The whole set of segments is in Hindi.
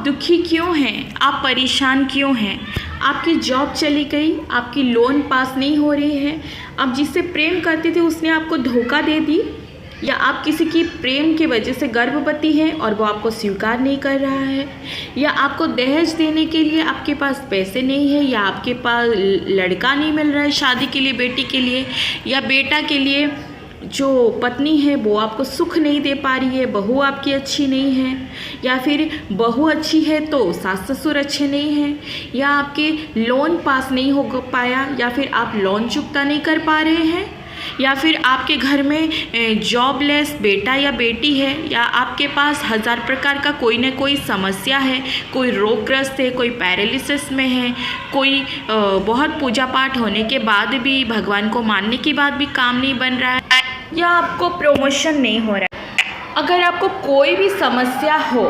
दुखी क्यों हैं? आप परेशान क्यों हैं? आपकी जॉब चली गई, आपकी लोन पास नहीं हो रही है, आप जिससे प्रेम करते थे उसने आपको धोखा दे दी, या आप किसी की प्रेम की वजह से गर्भवती हैं और वो आपको स्वीकार नहीं कर रहा है, या आपको दहेज देने के लिए आपके पास पैसे नहीं है, या आपके पास लड़का नहीं मिल रहा है शादी के लिए, बेटी के लिए या बेटा के लिए, जो पत्नी है वो आपको सुख नहीं दे पा रही है, बहू आपकी अच्छी नहीं है, या फिर बहू अच्छी है तो सास ससुर अच्छे नहीं हैं, या आपके लोन पास नहीं हो पाया, या फिर आप लोन चुकता नहीं कर पा रहे हैं, या फिर आपके घर में जॉबलेस बेटा या बेटी है, या आपके पास हज़ार प्रकार का कोई न कोई समस्या है, कोई रोगग्रस्त है, कोई पैरालिसिस में है, कोई बहुत पूजा पाठ होने के बाद भी, भगवान को मानने के बाद भी काम नहीं बन रहा है, या आपको प्रमोशन नहीं हो रहा है। अगर आपको कोई भी समस्या हो,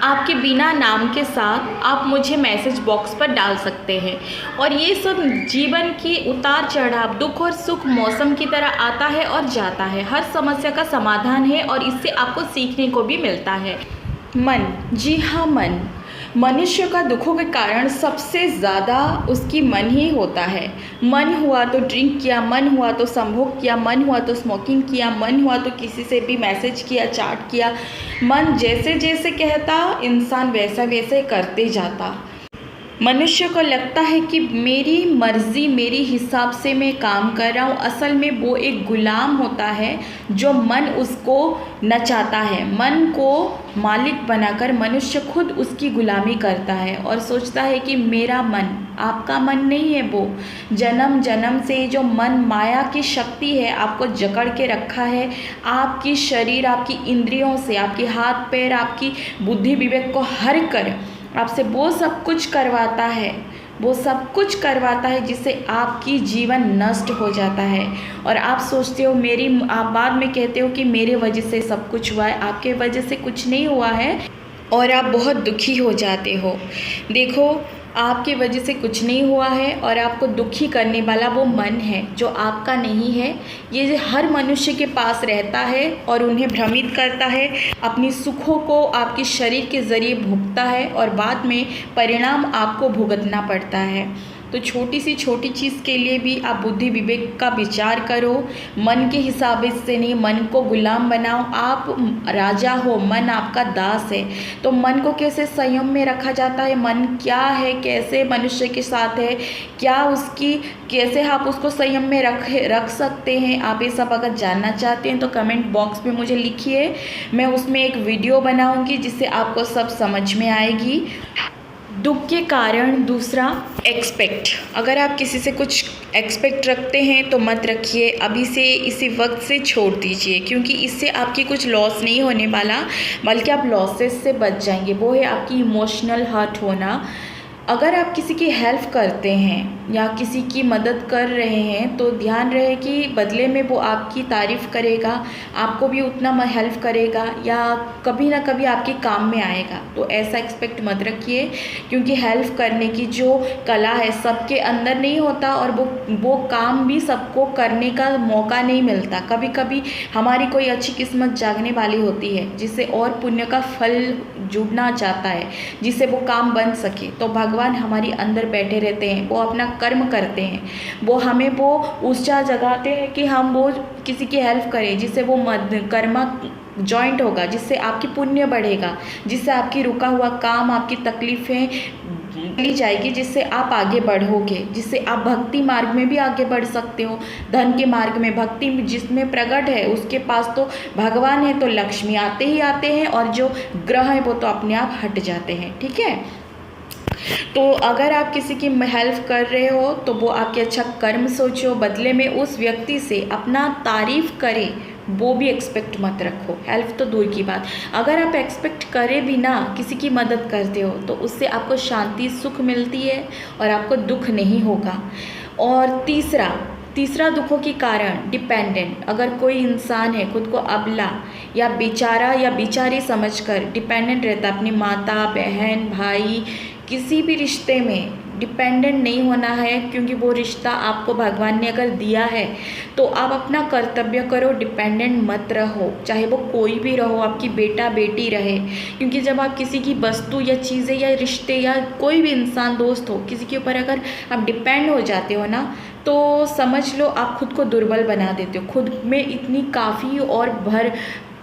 आपके बिना नाम के साथ आप मुझे मैसेज बॉक्स पर डाल सकते हैं। और ये सब जीवन की उतार चढ़ाव, दुख और सुख मौसम की तरह आता है और जाता है। हर समस्या का समाधान है और इससे आपको सीखने को भी मिलता है। मन, जी हाँ मन। मनुष्य का दुखों के कारण सबसे ज़्यादा उसकी मन ही होता है। मन हुआ तो ड्रिंक किया, मन हुआ तो संभोग किया, मन हुआ तो स्मोकिंग किया, मन हुआ तो किसी से भी मैसेज किया, चैट किया। मन जैसे जैसे कहता, इंसान वैसा वैसे करते जाता। मनुष्य को लगता है कि मेरी मर्ज़ी, मेरे हिसाब से मैं काम कर रहा हूँ। असल में वो एक गुलाम होता है जो मन उसको नचाता है। मन को मालिक बनाकर मनुष्य खुद उसकी गुलामी करता है और सोचता है कि मेरा मन, आपका मन नहीं है वो। जन्म जन्म से जो मन माया की शक्ति है आपको जकड़ के रखा है। आपकी शरीर, आपकी इंद्रियों से, आपके हाथ पैर, आपकी बुद्धि विवेक को हर कर आपसे वो सब कुछ करवाता है, वो सब कुछ करवाता है जिससे आपकी जीवन नष्ट हो जाता है। और आप सोचते हो आप बाद में कहते हो कि मेरे वजह से सब कुछ हुआ है। आपके वजह से कुछ नहीं हुआ है और आप बहुत दुखी हो जाते हो। देखो, आपकी वजह से कुछ नहीं हुआ है और आपको दुखी करने वाला वो मन है जो आपका नहीं है। ये हर मनुष्य के पास रहता है और उन्हें भ्रमित करता है, अपनी सुखों को आपके शरीर के ज़रिए भुगता है और बाद में परिणाम आपको भुगतना पड़ता है। तो छोटी सी छोटी चीज़ के लिए भी आप बुद्धि विवेक का विचार करो। मन के हिसाब से नहीं, मन को गुलाम बनाओ। आप राजा हो, मन आपका दास है। तो मन को कैसे संयम में रखा जाता है, मन क्या है, कैसे मनुष्य के साथ है, क्या उसकी, कैसे आप उसको संयम में रख सकते हैं। आप ये सब अगर जानना चाहते हैं तो कमेंट बॉक्स में मुझे लिखिए। मैं उसमें एक वीडियो बनाऊंगी जिससे आपको सब समझ में आएगी। दुख के कारण दूसरा, एक्सपेक्ट। अगर आप किसी से कुछ एक्सपेक्ट रखते हैं तो मत रखिए, अभी से इसी वक्त से छोड़ दीजिए, क्योंकि इससे आपकी कुछ लॉस नहीं होने वाला, बल्कि आप लॉसेस से बच जाएंगे। वो है आपकी इमोशनल हर्ट होना। अगर आप किसी की हेल्प करते हैं या किसी की मदद कर रहे हैं तो ध्यान रहे कि बदले में वो आपकी तारीफ़ करेगा, आपको भी उतना हेल्प करेगा या कभी ना कभी आपके काम में आएगा। तो ऐसा एक्सपेक्ट मत रखिए, क्योंकि हेल्प करने की जो कला है सबके अंदर नहीं होता और वो काम भी सबको करने का मौका नहीं मिलता। कभी कभी हमारी कोई अच्छी किस्मत जागने वाली होती है जिससे और पुण्य का फल जुड़ना चाहता है, जिससे वो काम बन सके। तो भगवान हमारी अंदर बैठे रहते हैं, वो अपना कर्म करते हैं, वो हमें वो ऊर्जा जगाते हैं कि हम वो किसी की हेल्प करें, जिससे वो कर्मा जॉइंट होगा, जिससे आपकी पुण्य बढ़ेगा, जिससे आपकी रुका हुआ काम, आपकी तकलीफ़ें ली जाएगी, जिससे आप आगे बढ़ोगे, जिससे आप भक्ति मार्ग में भी आगे बढ़ सकते हो। धन के मार्ग में, भक्ति जिसमें प्रकट है उसके पास तो भगवान है, तो लक्ष्मी आते ही आते हैं और जो ग्रह है वो तो अपने आप हट जाते हैं। ठीक है, तो अगर आप किसी की हेल्प कर रहे हो तो वो आपके अच्छा कर्म सोचो, बदले में उस व्यक्ति से अपना तारीफ़ करे, वो भी एक्सपेक्ट मत रखो। हेल्प तो दूर की बात, अगर आप एक्सपेक्ट करे बिना किसी की मदद करते हो तो उससे आपको शांति, सुख मिलती है और आपको दुख नहीं होगा। और तीसरा दुखों के कारण, डिपेंडेंट। अगर कोई इंसान है खुद को अबला या बेचारा या बेचारी समझकर डिपेंडेंट रहता अपनी माता, बहन, भाई, किसी भी रिश्ते में डिपेंडेंट नहीं होना है, क्योंकि वो रिश्ता आपको भगवान ने अगर दिया है तो आप अपना कर्तव्य करो, डिपेंडेंट मत रहो, चाहे वो कोई भी रहो, आपकी बेटा बेटी रहे। क्योंकि जब आप किसी की वस्तु या चीज़ें या रिश्ते या कोई भी इंसान, दोस्त हो, किसी के ऊपर अगर आप डिपेंड हो जाते हो ना, तो समझ लो आप खुद को दुर्बल बना देते हो, खुद में इतनी काफ़ी और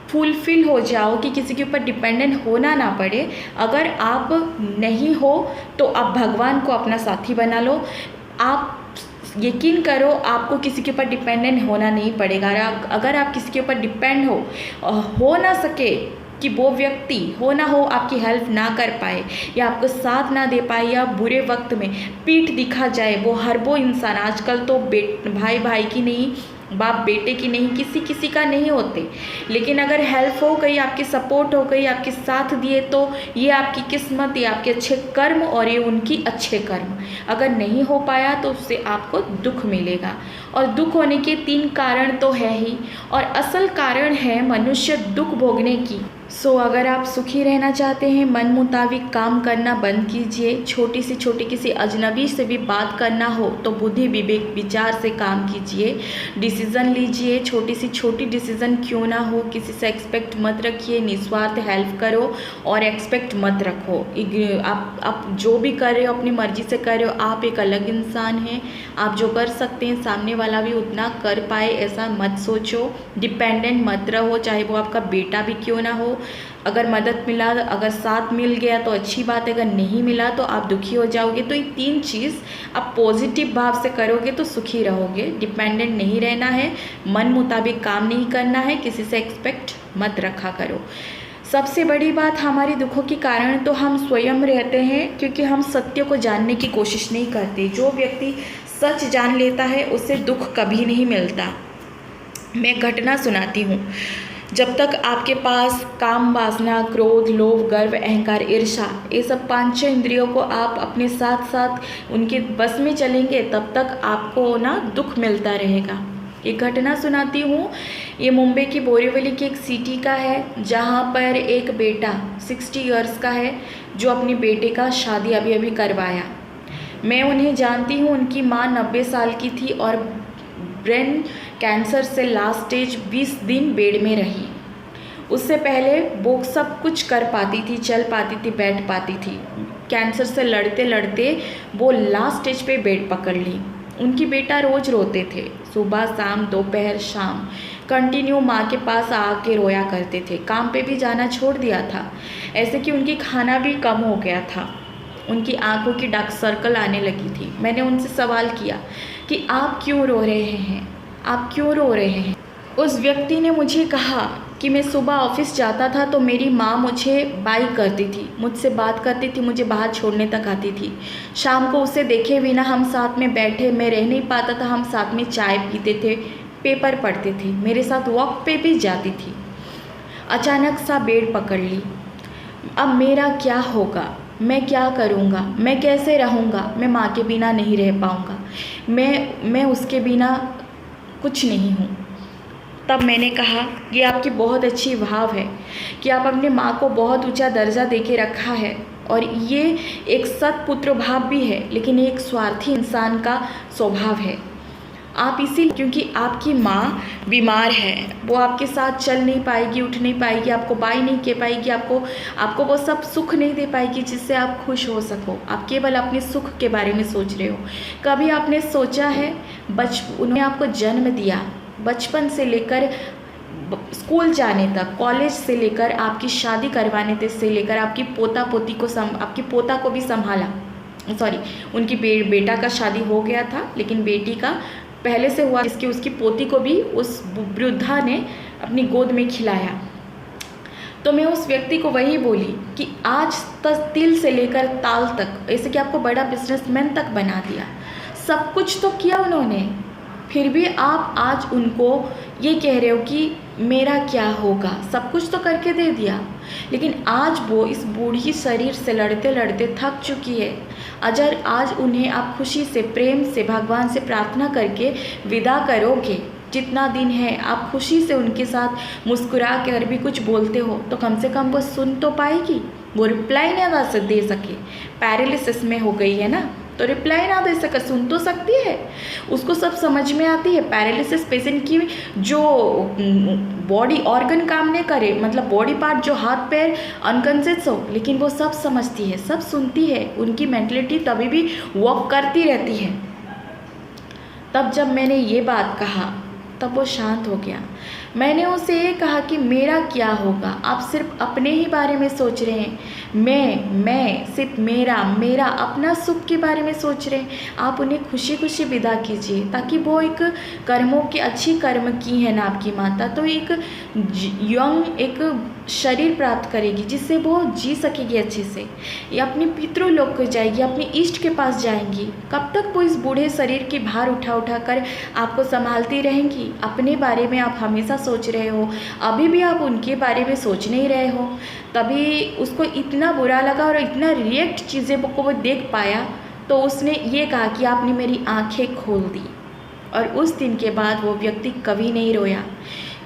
फुलफिल हो जाओ कि किसी के ऊपर डिपेंडेंट होना ना पड़े। अगर आप नहीं हो तो आप भगवान को अपना साथी बना लो। आप यकीन करो, आपको किसी के ऊपर डिपेंडेंट होना नहीं पड़ेगा। अगर आप किसी के ऊपर डिपेंड हो ना सके कि वो व्यक्ति हो ना हो आपकी हेल्प ना कर पाए या आपको साथ ना दे पाए या बुरे वक्त में पीठ दिखा जाए, वो इंसान, आजकल तो भाई भाई की नहीं, बाप बेटे की नहीं, किसी का नहीं होते, लेकिन अगर हेल्प हो गई, आपकी सपोर्ट हो गई, आपके साथ दिए, तो ये आपकी किस्मत, ये आपके अच्छे कर्म और ये उनकी अच्छे कर्म। अगर नहीं हो पाया तो उससे आपको दुख मिलेगा, और दुख होने के 3 कारण तो है ही, और असल कारण है मनुष्य दुख भोगने की। अगर आप सुखी रहना चाहते हैं, मन मुताबिक काम करना बंद कीजिए। छोटी से छोटी किसी अजनबी से भी बात करना हो तो बुद्धि विवेक विचार से काम कीजिए, डिसीज़न लीजिए। छोटी से छोटी डिसीज़न क्यों ना हो, किसी से एक्सपेक्ट मत रखिए, निस्वार्थ हेल्प करो और एक्सपेक्ट मत रखो। आप जो भी कर रहे हो अपनी मर्जी से कर रहे हो, आप एक अलग इंसान हैं, आप जो कर सकते हैं सामने वाला भी उतना कर पाए, ऐसा मत सोचो। डिपेंडेंट मत रहो, चाहे वो आपका बेटा भी क्यों ना हो। अगर मदद मिला, अगर साथ मिल गया तो अच्छी बात है, अगर नहीं मिला तो आप दुखी हो जाओगे। तो ये 3 चीज़ आप पॉजिटिव भाव से करोगे तो सुखी रहोगे। डिपेंडेंट नहीं रहना है, मन मुताबिक काम नहीं करना है, किसी से एक्सपेक्ट मत रखा करो। सबसे बड़ी बात, हमारे दुखों के कारण तो हम स्वयं रहते हैं, क्योंकि हम सत्य को जानने की कोशिश नहीं करते। जो व्यक्ति सच जान लेता है उसे दुख कभी नहीं मिलता। मैं घटना सुनाती हूँ। जब तक आपके पास काम, वासना, क्रोध, लोभ, गर्व, अहंकार, ईर्ष्या, ये सब 5-6 इंद्रियों को आप अपने साथ साथ उनके बस में चलेंगे, तब तक आपको ना दुख मिलता रहेगा। एक घटना सुनाती हूँ। ये मुंबई की बोरीवली की एक सिटी का है, जहाँ पर एक बेटा 60 इयर्स का है, जो अपने बेटे का शादी अभी अभी करवाया। मैं उन्हें जानती हूँ। उनकी माँ 90 साल की थी और ब्रेन कैंसर से लास्ट स्टेज 20 दिन बेड में रही। उससे पहले वो सब कुछ कर पाती थी, चल पाती थी, बैठ पाती थी। कैंसर से लड़ते लड़ते वो लास्ट स्टेज पे बेड पकड़ ली। उनकी बेटा रोज़ रोते थे, सुबह शाम दोपहर शाम कंटिन्यू माँ के पास आके रोया करते थे। काम पे भी जाना छोड़ दिया था, ऐसे कि उनकी खाना भी कम हो गया था। उनकी आंखों की डार्क सर्कल आने लगी थी। मैंने उनसे सवाल किया कि आप क्यों रो रहे हैं, आप क्यों रो रहे हैं। उस व्यक्ति ने मुझे कहा कि मैं सुबह ऑफिस जाता था तो मेरी माँ मुझे बाय करती थी, मुझसे बात करती थी, मुझे बाहर छोड़ने तक आती थी। शाम को उसे देखे बिना हम साथ में बैठे, मैं रह नहीं पाता था, हम साथ में चाय पीते थे, पेपर पढ़ते थे, मेरे साथ वॉक पे भी जाती थी। अचानक सा बेड पकड़ ली। अब मेरा क्या होगा, मैं क्या करूँगा, मैं कैसे रहूँगा, मैं माँ के बिना नहीं रह पाऊँगा, मैं उसके बिना कुछ नहीं हूँ। तब मैंने कहा, ये आपकी बहुत अच्छी भाव है कि आप अपने माँ को बहुत ऊंचा दर्जा देके रखा है, और ये एक सत्पुत्र भाव भी है, लेकिन ये एक स्वार्थी इंसान का स्वभाव है। आप क्योंकि आपकी माँ बीमार है, वो आपके साथ चल नहीं पाएगी, उठ नहीं पाएगी, आपको बाय नहीं कर पाएगी, आपको वो सब सुख नहीं दे पाएगी जिससे आप खुश हो सको। आप केवल अपने सुख के बारे में सोच रहे हो। कभी आपने सोचा है, उन्होंने आपको जन्म दिया, बचपन से लेकर स्कूल जाने तक, कॉलेज से लेकर आपकी शादी करवाने तक से लेकर आपकी पोता पोती को आपकी पोता को भी संभाला। उनकी बेटा का शादी हो गया था, लेकिन बेटी का पहले से हुआ, जिसकी उसकी पोती को भी उस वृद्धा ने अपनी गोद में खिलाया। तो मैं उस व्यक्ति को वही बोली कि आज तक तिल से लेकर ताल तक, ऐसे कि आपको बड़ा बिजनेसमैन तक बना दिया, सब कुछ तो किया उन्होंने, फिर भी आप आज उनको ये कह रहे हो कि मेरा क्या होगा। सब कुछ तो करके दे दिया, लेकिन आज वो इस बूढ़ी शरीर से लड़ते लड़ते थक चुकी है। अगर आज उन्हें आप खुशी से, प्रेम से, भगवान से प्रार्थना करके विदा करोगे, जितना दिन है आप खुशी से उनके साथ मुस्कुरा कर भी कुछ बोलते हो, तो कम से कम वो सुन तो पाएगी। वो रिप्लाई नहीं दे सके, पैरालिसिस में हो गई है ना, तो रिप्लाई ना दे सके, सुन तो सकती है, उसको सब समझ में आती है। पैरालिसिस पेशेंट की जो बॉडी ऑर्गन काम नहीं करे, मतलब बॉडी पार्ट जो हाथ पैर अनकॉन्शियस हो, लेकिन वो सब समझती है, सब सुनती है, उनकी मेंटलिटी तभी भी वर्क करती रहती है। तब जब मैंने ये बात कहा तब वो शांत हो गया। मैंने उसे ये कहा कि मेरा क्या होगा, आप सिर्फ अपने ही बारे में सोच रहे हैं, मैं सिर्फ मेरा अपना सुख के बारे में सोच रहे हैं। आप उन्हें खुशी खुशी विदा कीजिए, ताकि वो एक कर्मों की अच्छी कर्म की है ना आपकी माता, तो एक यंग एक शरीर प्राप्त करेगी जिससे वो जी सकेगी अच्छे से, या अपने पितृलोक को जाएगी, अपने इष्ट के पास जाएंगी। कब तक वो इस बूढ़े शरीर की भार उठा कर आपको संभालती रहेंगी? अपने बारे में आप हमेशा सोच रहे हो, अभी भी आप उनके बारे में सोच नहीं रहे हो। तभी उसको इतना बुरा लगा और इतना रिएक्ट चीज़ें को वो देख पाया, तो उसने ये कहा कि आपने मेरी आंखें खोल दी। और उस दिन के बाद वो व्यक्ति कभी नहीं रोया।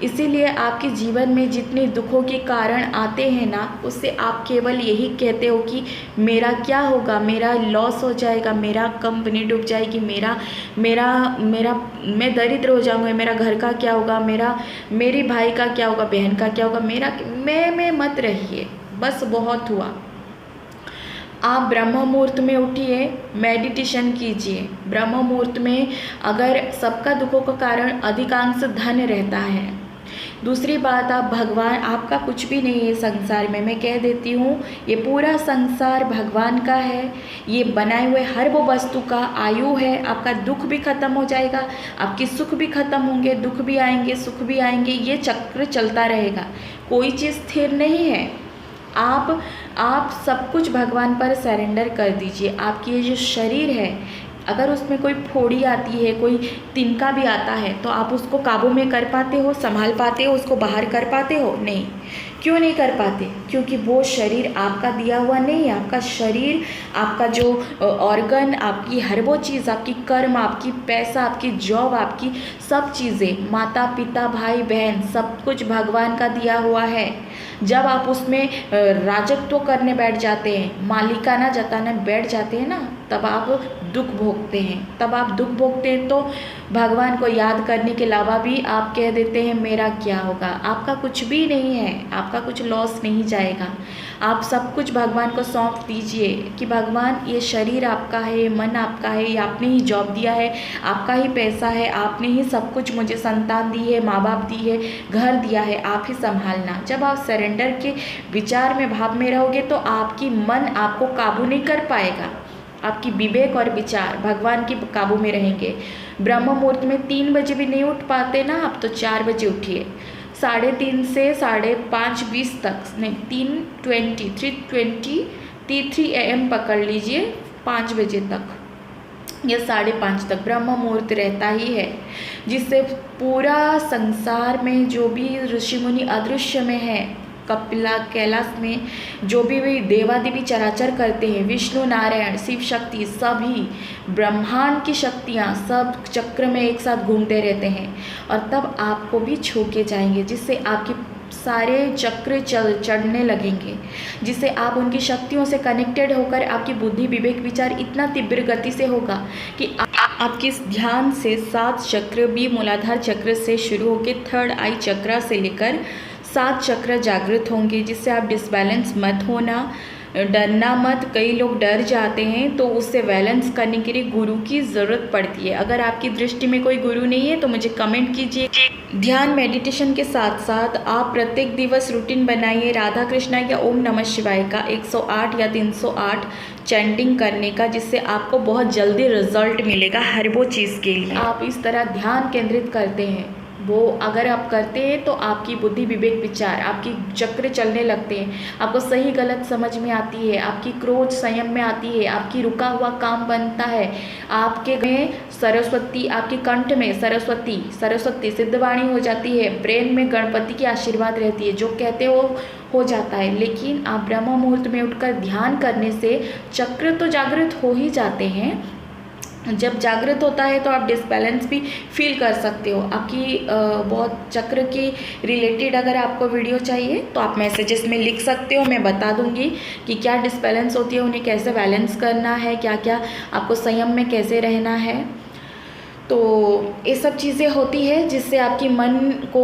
इसीलिए आपके जीवन में जितने दुखों के कारण आते हैं ना, उससे आप केवल यही कहते हो कि मेरा क्या होगा, मेरा लॉस हो जाएगा, मेरा कंपनी डूब जाएगी, मैं दरिद्र हो जाऊंगा, मेरा घर का क्या होगा, मेरे भाई का क्या होगा, बहन का क्या होगा, मैं मत रहिए, बस बहुत हुआ। आप ब्रह्म मुहूर्त में उठिए, मेडिटेशन कीजिए। ब्रह्म मुहूर्त में अगर सबका दुखों का कारण अधिकांश धन रहता है। दूसरी बात, आप भगवान, आपका कुछ भी नहीं है संसार में, मैं कह देती हूँ, ये पूरा संसार भगवान का है। ये बनाए हुए हर वो वस्तु का आयु है। आपका दुख भी खत्म हो जाएगा, आपके सुख भी खत्म होंगे, दुख भी आएंगे, सुख भी आएंगे, ये चक्र चलता रहेगा, कोई चीज़ स्थिर नहीं है। आप सब कुछ भगवान पर सरेंडर कर दीजिए। आपकी ये जो शरीर है, अगर उसमें कोई फोड़ी आती है, कोई तिनका भी आता है, तो आप उसको काबू में कर पाते हो, संभाल पाते हो, उसको बाहर कर पाते हो? नहीं। क्यों नहीं कर पाते? क्योंकि वो शरीर आपका दिया हुआ नहीं है। आपका शरीर, आपका जो ऑर्गन, आपकी हर वो चीज़, आपकी कर्म, आपकी पैसा, आपकी जॉब, आपकी सब चीज़ें, माता पिता भाई बहन, सब कुछ भगवान का दिया हुआ है। जब आप उसमें राजत्व करने बैठ जाते हैं, मालिकाना जताने बैठ जाते हैं ना, तब आप दुख भोगते हैं। तो भगवान को याद करने के अलावा भी आप कह देते हैं मेरा क्या होगा। आपका कुछ भी नहीं है, आपका कुछ लॉस नहीं जाएगा। आप सब कुछ भगवान को सौंप दीजिए कि भगवान, ये शरीर आपका है, ये मन आपका है, ये आपने ही जॉब दिया है, आपका ही पैसा है, आपने ही सब कुछ मुझे संतान दी है, माँ बाप दी है, घर दिया है, आप ही संभालना। जब आप सरेंडर के विचार में, भाव में रहोगे, तो आपकी मन आपको काबू नहीं कर पाएगा। आपकी विवेक और विचार भगवान के काबू में रहेंगे। ब्रह्म मुहूर्त में 3 बजे भी नहीं उठ पाते ना आप, तो 4 बजे उठिए। 3:30 से 5:20 तक, नहीं 3:3 AM पकड़ लीजिए, 5 बजे तक या 5:30 तक ब्रह्म मुहूर्त रहता ही है, जिससे पूरा संसार में जो भी ऋषि मुनि अदृश्य में है, कपिला कैलाश में जो भी देवा देवी चराचर करते हैं, विष्णु नारायण शिव शक्ति, सभी ब्रह्मांड की शक्तियाँ सब चक्र में एक साथ घूमते रहते हैं, और तब आपको भी छू के जाएंगे, जिससे आपके सारे चक्र चढ़ने लगेंगे, जिससे आप उनकी शक्तियों से कनेक्टेड होकर आपकी बुद्धि विवेक विचार इतना तीव्र गति से होगा कि आपके इस ध्यान से 7 चक्र भी मूलाधार चक्र से शुरू होकर 3rd आई चक्र से लेकर 7 चक्र जागृत होंगे, जिससे आप डिसबैलेंस मत होना, डरना मत। कई लोग डर जाते हैं, तो उससे बैलेंस करने के लिए गुरु की ज़रूरत पड़ती है। अगर आपकी दृष्टि में कोई गुरु नहीं है तो मुझे कमेंट कीजिए। ध्यान मेडिटेशन के साथ साथ आप प्रत्येक दिवस रूटीन बनाइए राधा कृष्णा या ओम नमः शिवाय का 108 या 308 चैंटिंग करने का, जिससे आपको बहुत जल्दी रिजल्ट मिलेगा हर वो चीज़ के लिए। आप इस तरह ध्यान केंद्रित करते हैं, वो अगर आप करते हैं तो आपकी बुद्धि विवेक विचार, आपकी चक्र चलने लगते हैं, आपको सही गलत समझ में आती है, आपकी क्रोध संयम में आती है, आपकी रुका हुआ काम बनता है, आपके में सरस्वती, आपके कंठ में सरस्वती सिद्धवाणी हो जाती है, ब्रेन में गणपति की आशीर्वाद रहती है, जो कहते हो जाता है। लेकिन आप ब्रह्म मुहूर्त में उठकर ध्यान करने से चक्र तो जागृत हो ही जाते हैं, जब जागृत होता है तो आप डिसबैलेंस भी फील कर सकते हो। आपकी बहुत चक्र के रिलेटेड अगर आपको वीडियो चाहिए तो आप मैसेजेस में लिख सकते हो, मैं बता दूंगी कि क्या डिसबैलेंस होती है, उन्हें कैसे बैलेंस करना है, क्या क्या आपको संयम में कैसे रहना है। तो ये सब चीज़ें होती है जिससे आपकी मन को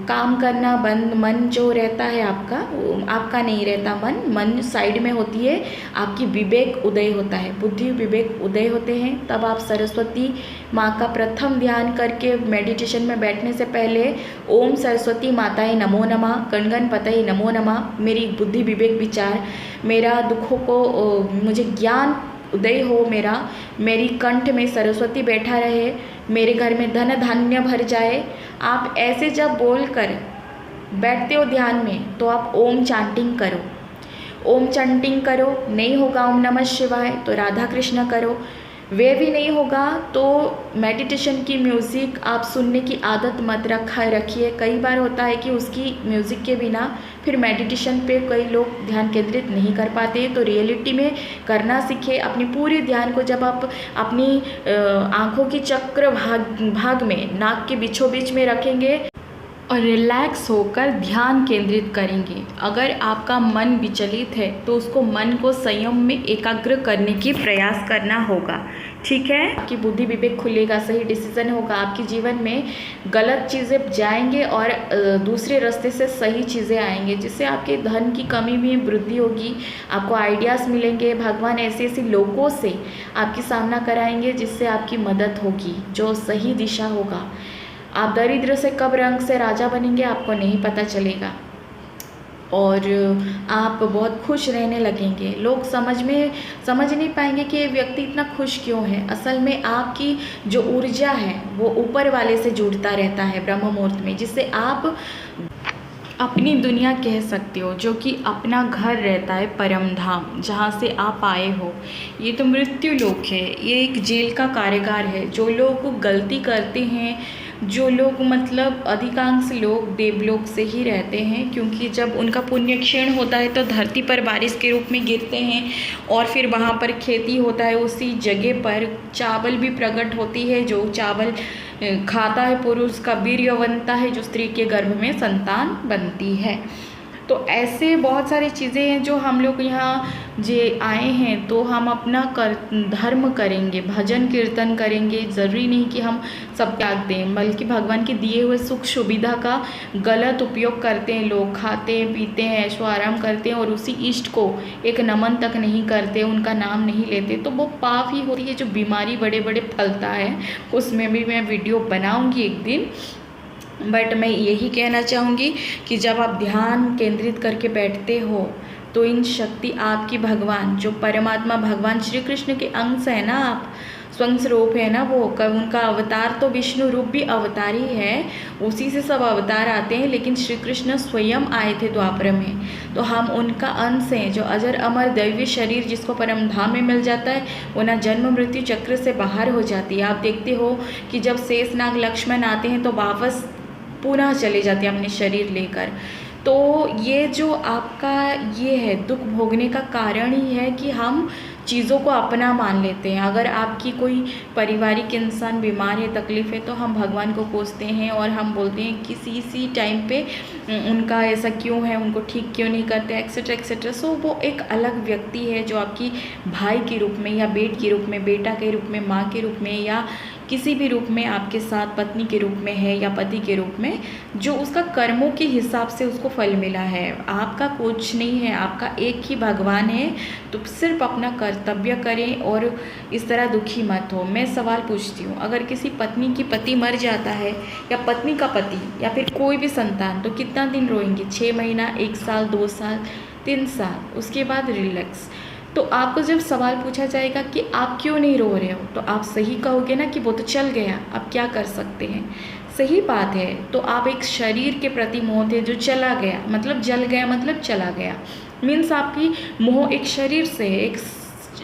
काम करना बंद, मन जो रहता है आपका नहीं रहता, मन साइड में होती है, आपकी विवेक उदय होता है, बुद्धि विवेक उदय होते हैं। तब आप सरस्वती माँ का प्रथम ध्यान करके मेडिटेशन में बैठने से पहले ओम सरस्वती माताए नमो नमः, गण पतये नमो नमः, मेरी बुद्धि विवेक विचार, मेरा दुखों को मुझे ज्ञान उदय हो, मेरी कंठ में सरस्वती बैठा रहे, मेरे घर में धन धान्य भर जाए। आप ऐसे जब बोल कर बैठते हो ध्यान में तो आप ओम चांटिंग करो, ओम चांटिंग करो। नहीं होगा ओम नमः शिवाय तो राधा कृष्ण करो। वे भी नहीं होगा तो मेडिटेशन की म्यूज़िक आप सुनने की आदत मत रखिए। कई बार होता है कि उसकी म्यूज़िक के बिना फिर मेडिटेशन पे कई लोग ध्यान केंद्रित नहीं कर पाते, तो रियलिटी में करना सीखे। अपनी पूरे ध्यान को जब आप अपनी आँखों की चक्र भाग में नाक के बीचों बीच में रखेंगे और रिलैक्स होकर ध्यान केंद्रित करेंगे। अगर आपका मन विचलित है तो उसको मन को संयम में एकाग्र करने की प्रयास करना होगा, ठीक है। आपकी बुद्धि विवेक खुलेगा, सही डिसीजन होगा, आपके जीवन में गलत चीज़ें जाएंगे और दूसरे रास्ते से सही चीज़ें आएंगे, जिससे आपके धन की कमी में वृद्धि होगी, आपको आइडियाज़ मिलेंगे। भगवान ऐसे ऐसे लोगों से आपकी सामना कराएंगे जिससे आपकी मदद होगी, जो सही दिशा होगा। आप दरिद्र से कब रंग से राजा बनेंगे आपको नहीं पता चलेगा और आप बहुत खुश रहने लगेंगे। लोग समझ नहीं पाएंगे कि ये व्यक्ति इतना खुश क्यों है। असल में आपकी जो ऊर्जा है वो ऊपर वाले से जुड़ता रहता है ब्रह्म मुहूर्त में, जिससे आप अपनी दुनिया कह सकते हो, जो कि अपना घर रहता है परम धाम, जहाँ से आप आए हो। ये तो मृत्यु लोक है, ये एक जेल का कारागार है। जो लोग गलती करते हैं, जो लोग मतलब अधिकांश लोग देवलोक से ही रहते हैं, क्योंकि जब उनका पुण्य क्षीण होता है तो धरती पर बारिश के रूप में गिरते हैं और फिर वहाँ पर खेती होता है। उसी जगह पर चावल भी प्रकट होती है, जो चावल खाता है पुरुष का वीर्य बनता है, जो स्त्री के गर्भ में संतान बनती है। तो ऐसे बहुत सारी चीज़ें हैं जो हम लोग यहाँ जे आए हैं तो हम अपना धर्म करेंगे, भजन कीर्तन करेंगे। ज़रूरी नहीं कि हम सब त्याग दें, बल्कि भगवान के दिए हुए सुख सुविधा का गलत उपयोग करते हैं लोग, खाते हैं पीते हैं ऐशो आराम करते हैं और उसी इष्ट को एक नमन तक नहीं करते, उनका नाम नहीं लेते, तो वो पाप ही होती है। जो बीमारी बड़े बड़े फैलता है उसमें भी मैं वीडियो बनाऊँगी एक दिन। बट मैं यही कहना चाहूँगी कि जब आप ध्यान केंद्रित करके बैठते हो तो इन शक्ति आपकी भगवान, जो परमात्मा भगवान श्री कृष्ण के अंश है ना, आप स्वयं स्वरूप है ना, वो उनका अवतार तो विष्णु रूप भी अवतार ही है, उसी से सब अवतार आते हैं, लेकिन श्री कृष्ण स्वयं आए थे द्वापर में, तो हम उनका अंश हैं। जो अजर अमर दैवी शरीर जिसको परम धाम में मिल जाता है, वो ना जन्म मृत्यु चक्र से बाहर हो जाती है। आप देखते हो कि जब शेषनाग लक्ष्मण आते हैं तो वापस पुनः चले जाते हैं अपने शरीर लेकर। तो ये जो आपका ये है दुख भोगने का कारण ही है कि हम चीज़ों को अपना मान लेते हैं। अगर आपकी कोई पारिवारिक इंसान बीमार है, तकलीफ़ है, तो हम भगवान को कोसते हैं और हम बोलते हैं किसी टाइम पे उनका ऐसा क्यों है, उनको ठीक क्यों नहीं करते, एक्सेट्रा एक्सेट्रा। सो वो एक अलग व्यक्ति है जो आपकी भाई के रूप में या बेट के रूप में, बेटा के रूप में, माँ के रूप में या किसी भी रूप में आपके साथ पत्नी के रूप में है या पति के रूप में, जो उसका कर्मों के हिसाब से उसको फल मिला है। आपका कुछ नहीं है, आपका एक ही भगवान है। तो सिर्फ अपना कर्तव्य करें और इस तरह दुखी मत हो। मैं सवाल पूछती हूँ, अगर किसी पत्नी की पति मर जाता है या पत्नी का पति या फिर कोई भी संतान, तो कितना दिन रोएंगे? 6 महीना, 1 साल, 2 साल, 3 साल, उसके बाद रिलैक्स। तो आपको जब सवाल पूछा जाएगा कि आप क्यों नहीं रो रहे हो, तो आप सही कहोगे ना कि वो तो चल गया, अब क्या कर सकते हैं। सही बात है। तो आप एक शरीर के प्रति मोह थे जो चला गया, मतलब जल गया, मतलब चला गया। मीन्स आपकी मोह एक शरीर से है, एक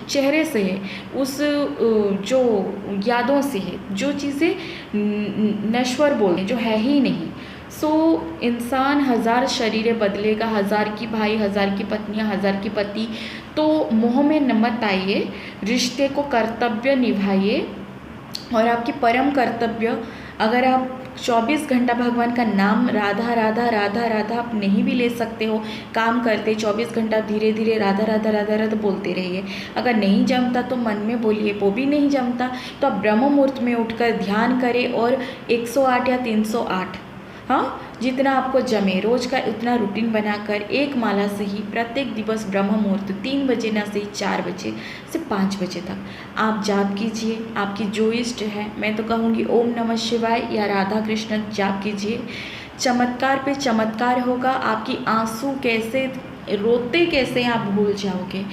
चेहरे से है, उस जो यादों से है, जो चीज़ें नश्वर बोलते हैं, जो है ही नहीं। सो इंसान 1000 शरीरें बदलेगा, 1000 की भाई, 1000 की पत्नियाँ, 1000 की पति, तो मोह में न मत आइए, रिश्ते को कर्तव्य निभाइए। और आपकी परम कर्तव्य, अगर आप 24 घंटा भगवान का नाम राधा राधा राधा राधा आप नहीं भी ले सकते हो, काम करते 24 घंटा धीरे धीरे राधा राधा राधा राधा बोलते रहिए। अगर नहीं जमता तो मन में बोलिए, वो भी नहीं जमता तो आप ब्रह्म मुहूर्त में उठकर ध्यान करें और 108 या 308, हाँ, जितना आपको जमे रोज का उतना रूटीन बनाकर एक माला से ही प्रत्येक दिवस ब्रह्म मुहूर्त 3 बजे ना से 4 बजे से 5 बजे तक आप जाप कीजिए। आपकी जो इष्ट है, मैं तो कहूँगी ओम नमः शिवाय या राधा कृष्ण जाप कीजिए। चमत्कार पे चमत्कार होगा। आपकी आंसू कैसे रोते कैसे आप भूल जाओगे।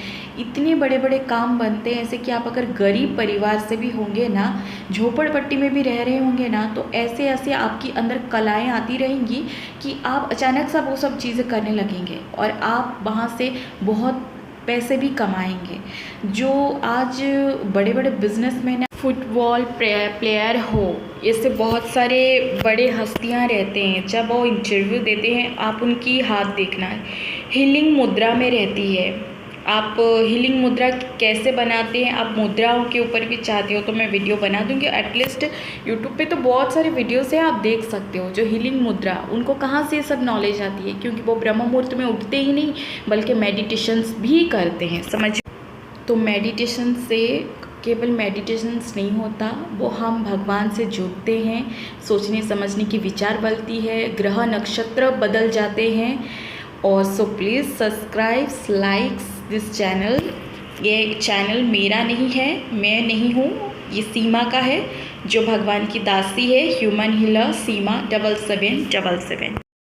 इतने बड़े बड़े काम बनते हैं, ऐसे कि आप अगर गरीब परिवार से भी होंगे ना, झोपड़पट्टी में भी रह रहे होंगे ना, तो ऐसे ऐसे आपकी अंदर कलाएं आती रहेंगी कि आप अचानक सा वो सब चीज़ें करने लगेंगे और आप वहाँ से बहुत पैसे भी कमाएंगे। जो आज बड़े बड़े बिजनेसमैन, फुटबॉल प्लेयर हो, ऐसे बहुत सारे बड़े हस्तियां रहते हैं, जब वो इंटरव्यू देते हैं आप उनकी हाथ देखना है, हीलिंग मुद्रा में रहती है। आप हीलिंग मुद्रा कैसे बनाते हैं, आप मुद्राओं के ऊपर भी चाहते हो तो मैं वीडियो बना दूंगी। एटलीस्ट यूट्यूब पे तो बहुत सारे वीडियोस हैं, आप देख सकते हो। जो हीलिंग मुद्रा, उनको कहाँ से सब नॉलेज आती है, क्योंकि वो ब्रह्म मुहूर्त में उठते ही नहीं बल्कि मेडिटेशंस भी करते हैं, समझ। तो मेडिटेशन से केवल मेडिटेशंस नहीं होता, वो हम भगवान से जुड़ते हैं, सोचने समझने की विचार बनती है, ग्रह नक्षत्र बदल जाते हैं। और so please subscribe likes this channel. ये चैनल मेरा नहीं है, मैं नहीं हूँ, ये सीमा का है, जो भगवान की दासी है, ह्यूमन हीलर सीमा 7777।